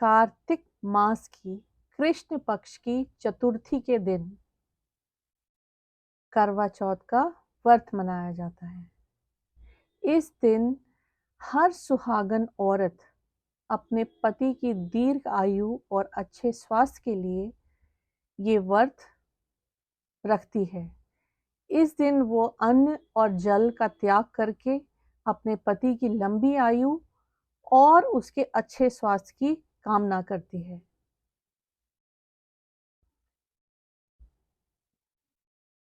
कार्तिक मास की कृष्ण पक्ष की चतुर्थी के दिन करवा चौथ का व्रत मनाया जाता है। इस दिन हर सुहागन औरत अपने पति की दीर्घ आयु और अच्छे स्वास्थ्य के लिए ये व्रत रखती है। इस दिन वो अन्न और जल का त्याग करके अपने पति की लंबी आयु और उसके अच्छे स्वास्थ्य की कामना करती है।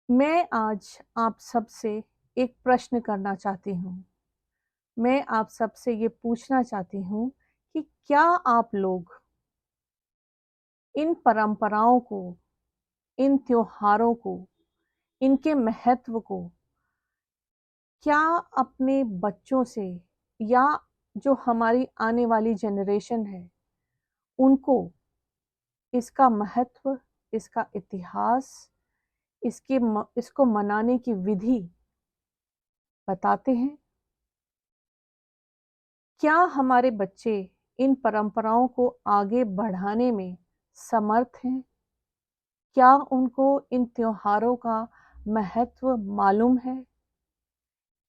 मैं आज आप सबसे एक प्रश्न करना चाहती हूँ। मैं आप सबसे ये पूछना चाहती हूँ कि क्या आप लोग इन परंपराओं को, इन त्योहारों को, इनके महत्व को क्या अपने बच्चों से या जो हमारी आने वाली जनरेशन है उनको इसका महत्व, इसका इतिहास, इसको मनाने की विधि बताते हैं? क्या हमारे बच्चे इन परंपराओं को आगे बढ़ाने में समर्थ हैं? क्या उनको इन त्योहारों का महत्व मालूम है?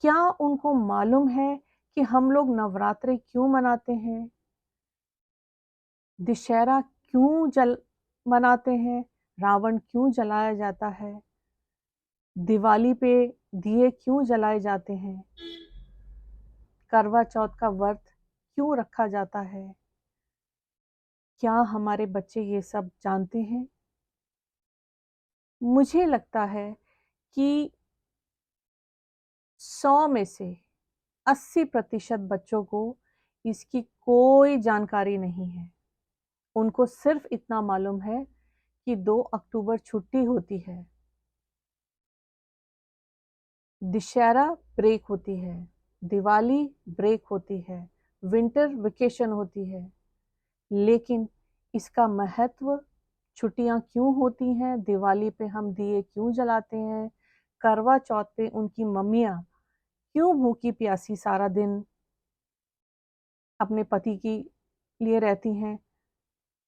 क्या उनको मालूम है कि हम लोग नवरात्रे क्यों मनाते हैं? दशहरा क्यों मनाते हैं? रावण क्यों जलाया जाता है? दिवाली पे दिए क्यों जलाए जाते हैं? करवा चौथ का व्रत क्यों रखा जाता है? क्या हमारे बच्चे ये सब जानते हैं? मुझे लगता है कि 100 में से 80% बच्चों को इसकी कोई जानकारी नहीं है। उनको सिर्फ इतना मालूम है कि 2 अक्टूबर छुट्टी होती है, दशहरा ब्रेक होती है, दिवाली ब्रेक होती है, विंटर वेकेशन होती है, लेकिन इसका महत्व, छुट्टियां क्यों होती हैं, दिवाली पे हम दिए क्यों जलाते हैं, करवा चौथ पे उनकी मम्मियाँ क्यों भूखी प्यासी सारा दिन अपने पति की लिए रहती हैं,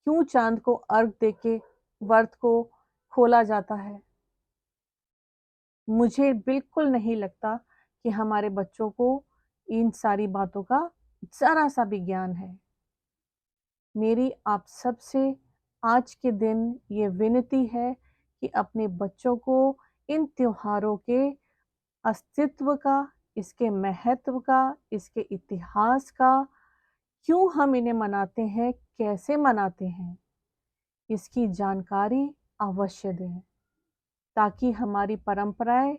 क्यों चांद को अर्घ देके व्रत को खोला जाता है। मुझे बिल्कुल नहीं लगता कि हमारे बच्चों को इन सारी बातों का जरा सा भी ज्ञान है। मेरी आप सबसे आज के दिन ये विनती है कि अपने बच्चों को इन त्योहारों के अस्तित्व का, इसके महत्व का, इसके इतिहास का, क्यों हम इन्हें मनाते हैं, कैसे मनाते हैं, इसकी जानकारी अवश्य दें, ताकि हमारी परंपराएं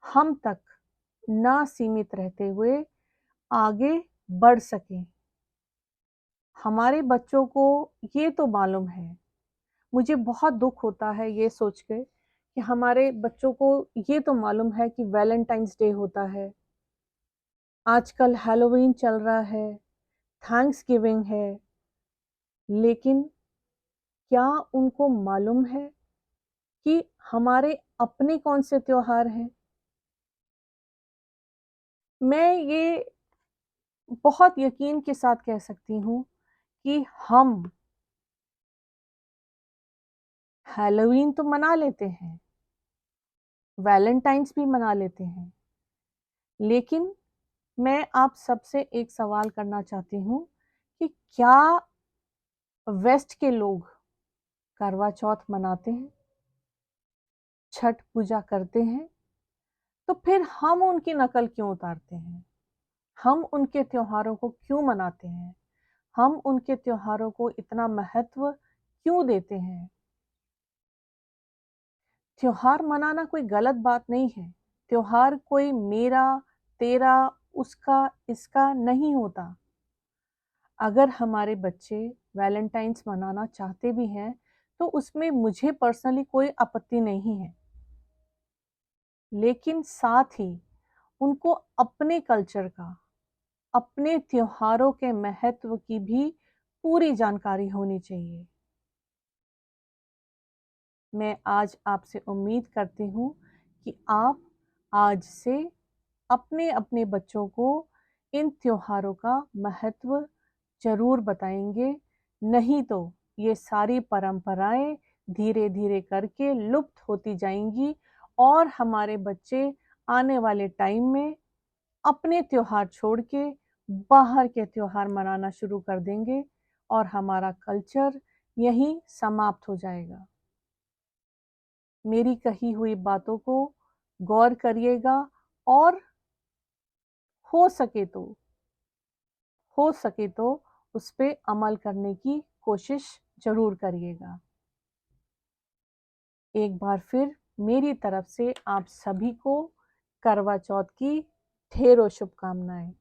हम तक ना सीमित रहते हुए आगे बढ़ सकें। हमारे बच्चों को ये तो मालूम है। मुझे बहुत दुख होता है ये सोच के कि हमारे बच्चों को ये तो मालूम है कि वैलेंटाइंस डे होता है, आजकल हैलोवीन चल रहा है, थैंक्स गिविंग है, लेकिन क्या उनको मालूम है कि हमारे अपने कौन से त्योहार हैं? मैं ये बहुत यकीन के साथ कह सकती हूँ कि हम हैलोवीन तो मना लेते हैं, वैलेंटाइंस भी मना लेते हैं, लेकिन मैं आप सबसे एक सवाल करना चाहती हूँ कि क्या वेस्ट के लोग करवा चौथ मनाते हैं, छठ पूजा करते हैं? तो फिर हम उनकी नकल क्यों उतारते हैं? हम उनके त्योहारों को क्यों मनाते हैं? हम उनके त्योहारों को इतना महत्व क्यों देते हैं? त्योहार मनाना कोई गलत बात नहीं है। त्योहार कोई मेरा, तेरा, उसका, इसका नहीं होता। अगर हमारे बच्चे वैलेंटाइंस मनाना चाहते भी हैं तो उसमें मुझे पर्सनली कोई आपत्ति नहीं है, लेकिन साथ ही उनको अपने कल्चर का, अपने त्योहारों के महत्व की भी पूरी जानकारी होनी चाहिए। मैं आज आपसे उम्मीद करती हूँ कि आप आज से अपने अपने बच्चों को इन त्योहारों का महत्व जरूर बताएंगे, नहीं तो ये सारी परंपराएं धीरे धीरे करके लुप्त होती जाएंगी और हमारे बच्चे आने वाले टाइम में अपने त्योहार छोड़ के बाहर के त्योहार मनाना शुरू कर देंगे और हमारा कल्चर यहीं समाप्त हो जाएगा। मेरी कही हुई बातों को गौर करिएगा और हो सके तो हो सके तो उस पे अमल करने की कोशिश जरूर करिएगा। एक बार फिर मेरी तरफ से आप सभी को करवा चौथ की ढेरों शुभकामनाएं।